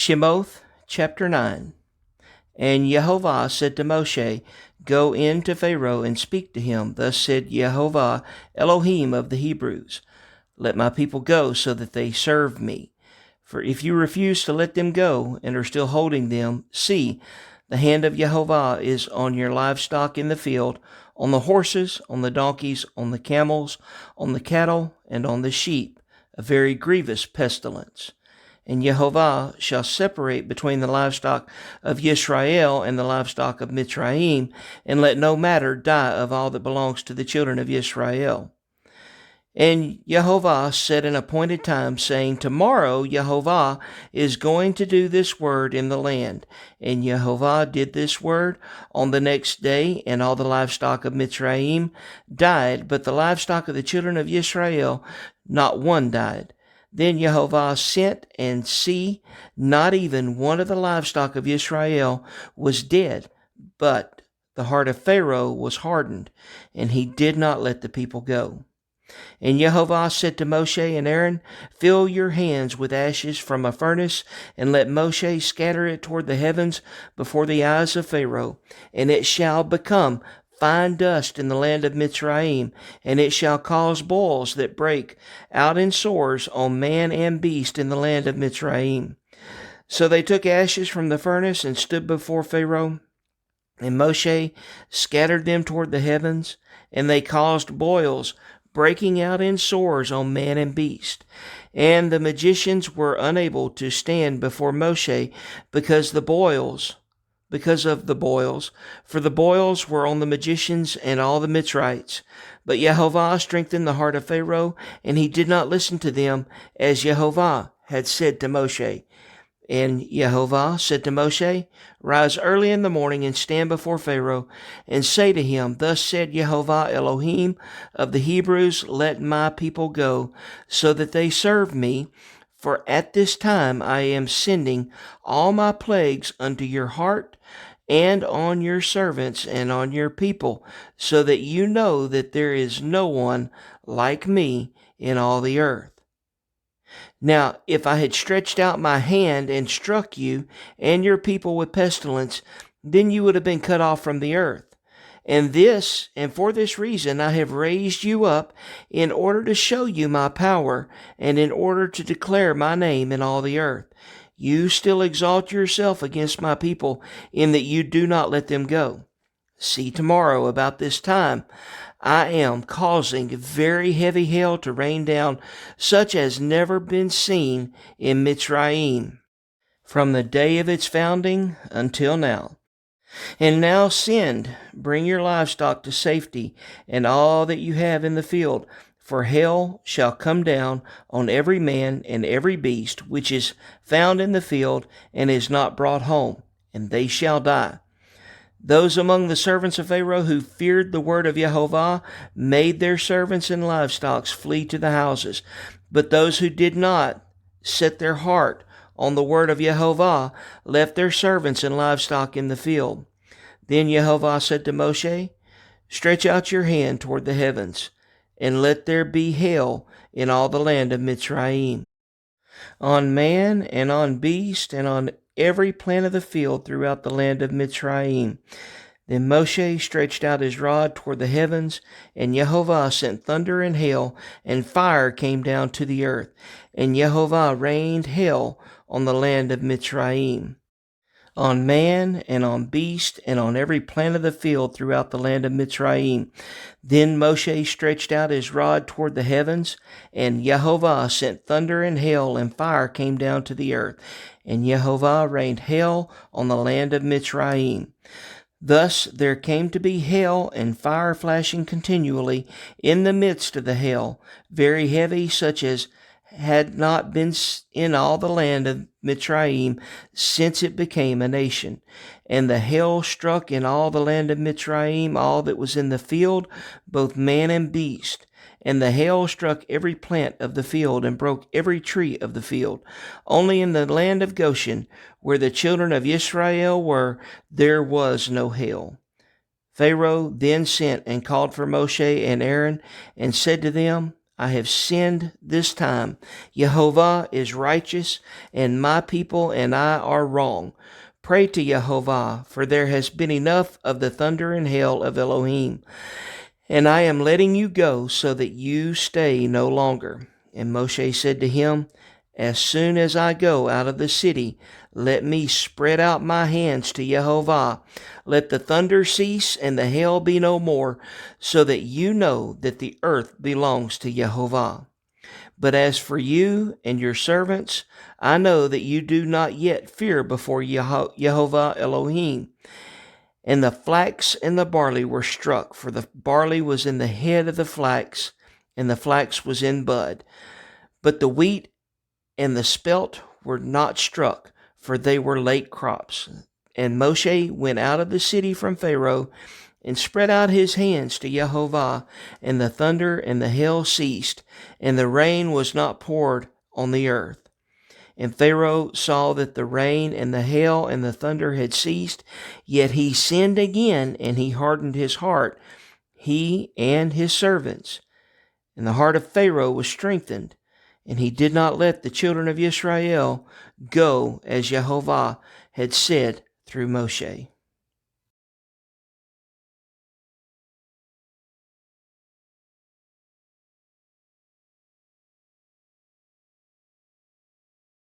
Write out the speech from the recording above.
Shemoth chapter 9. And Jehovah said to Moshe, Go in to Pharaoh and speak to him. Thus said Jehovah, Elohim of the Hebrews, Let my people go so that they serve me. For if you refuse to let them go and are still holding them, see, the hand of Jehovah is on your livestock in the field, on the horses, on the donkeys, on the camels, on the cattle, and on the sheep, a very grievous pestilence. And Jehovah shall separate between the livestock of Israel and the livestock of Mitzrayim, and let no matter die of all that belongs to the children of Israel. And Jehovah set an appointed time, saying, Tomorrow Jehovah is going to do this word in the land. And Jehovah did this word on the next day, and all the livestock of Mitzrayim died, but the livestock of the children of Israel, not one died. Then Jehovah sent, and see, not even one of the livestock of Israel was dead, but the heart of Pharaoh was hardened, and he did not let the people go. And Jehovah said to Moshe and Aaron, Fill your hands with ashes from a furnace, and let Moshe scatter it toward the heavens before the eyes of Pharaoh, and it shall become fine dust in the land of Mitzrayim, and it shall cause boils that break out in sores on man and beast in the land of Mitzrayim. So they took ashes from the furnace and stood before Pharaoh, and Moshe scattered them toward the heavens, and they caused boils breaking out in sores on man and beast. And the magicians were unable to stand before Moshe because of the boils, for the boils were on the magicians and all the Mitzrites. But Jehovah strengthened the heart of Pharaoh, and he did not listen to them, as Jehovah had said to Moshe. And Jehovah said to Moshe, Rise early in the morning and stand before Pharaoh, and say to him, Thus said Jehovah Elohim of the Hebrews, Let my people go, so that they serve me. For at this time I am sending all my plagues unto your heart, and on your servants and on your people, so that you know that there is no one like me in all the earth. Now, if I had stretched out my hand and struck you and your people with pestilence, then you would have been cut off from the earth. And for this reason I have raised you up, in order to show you my power, and in order to declare my name in all the earth. You still exalt yourself against my people, in that you do not let them go. See, tomorrow about this time I am causing very heavy hail to rain down, such as never been seen in Mitzrayim, from the day of its founding until now. And now bring your livestock to safety, and all that you have in the field, for hail shall come down on every man and every beast which is found in the field and is not brought home, and they shall die. Those among the servants of Pharaoh who feared the word of Jehovah made their servants and livestock flee to the houses. But those who did not set their heart on the word of Jehovah left their servants and livestock in the field. Then Jehovah said to Moshe, Stretch out your hand toward the heavens, and let there be hail in all the land of Mitzrayim, on man and on beast and on every plant of the field throughout the land of Mitzrayim. Then Moshe stretched out his rod toward the heavens, and Jehovah sent thunder and hail, and fire came down to the earth, and Jehovah rained hail on the land of Mitzrayim, on man and on beast and on every plant of the field throughout the land of Mitzrayim. Then Moshe stretched out his rod toward the heavens, and Jehovah sent thunder and hail, and fire came down to the earth, and Jehovah rained hail on the land of Mitzrayim. Thus there came to be hail and fire flashing continually in the midst of the hail, very heavy, such as had not been in all the land of Mitzrayim since it became a nation. And the hail struck in all the land of Mitzrayim all that was in the field, both man and beast. And the hail struck every plant of the field, and broke every tree of the field. Only in the land of Goshen, where the children of Israel were, there was no hail. Pharaoh then sent and called for Moshe and Aaron, and said to them, I have sinned this time. Yehovah is righteous, and my people and I are wrong. Pray to Yehovah, for there has been enough of the thunder and hail of Elohim. And I am letting you go so that you stay no longer. And Moshe said to him, As soon as I go out of the city, let me spread out my hands to Yehovah. Let the thunder cease and the hail be no more, so that you know that the earth belongs to Yehovah. But as for you and your servants, I know that you do not yet fear before Yehovah Elohim. And the flax and the barley were struck, for the barley was in the head of the flax, and the flax was in bud. But the wheat and the spelt were not struck, for they were late crops. And Moshe went out of the city from Pharaoh, and spread out his hands to Yehovah, and the thunder and the hail ceased, and the rain was not poured on the earth. And Pharaoh saw that the rain and the hail and the thunder had ceased, yet he sinned again, and he hardened his heart, he and his servants. And the heart of Pharaoh was strengthened, and he did not let the children of Israel go as Yehovah had said through Moshe.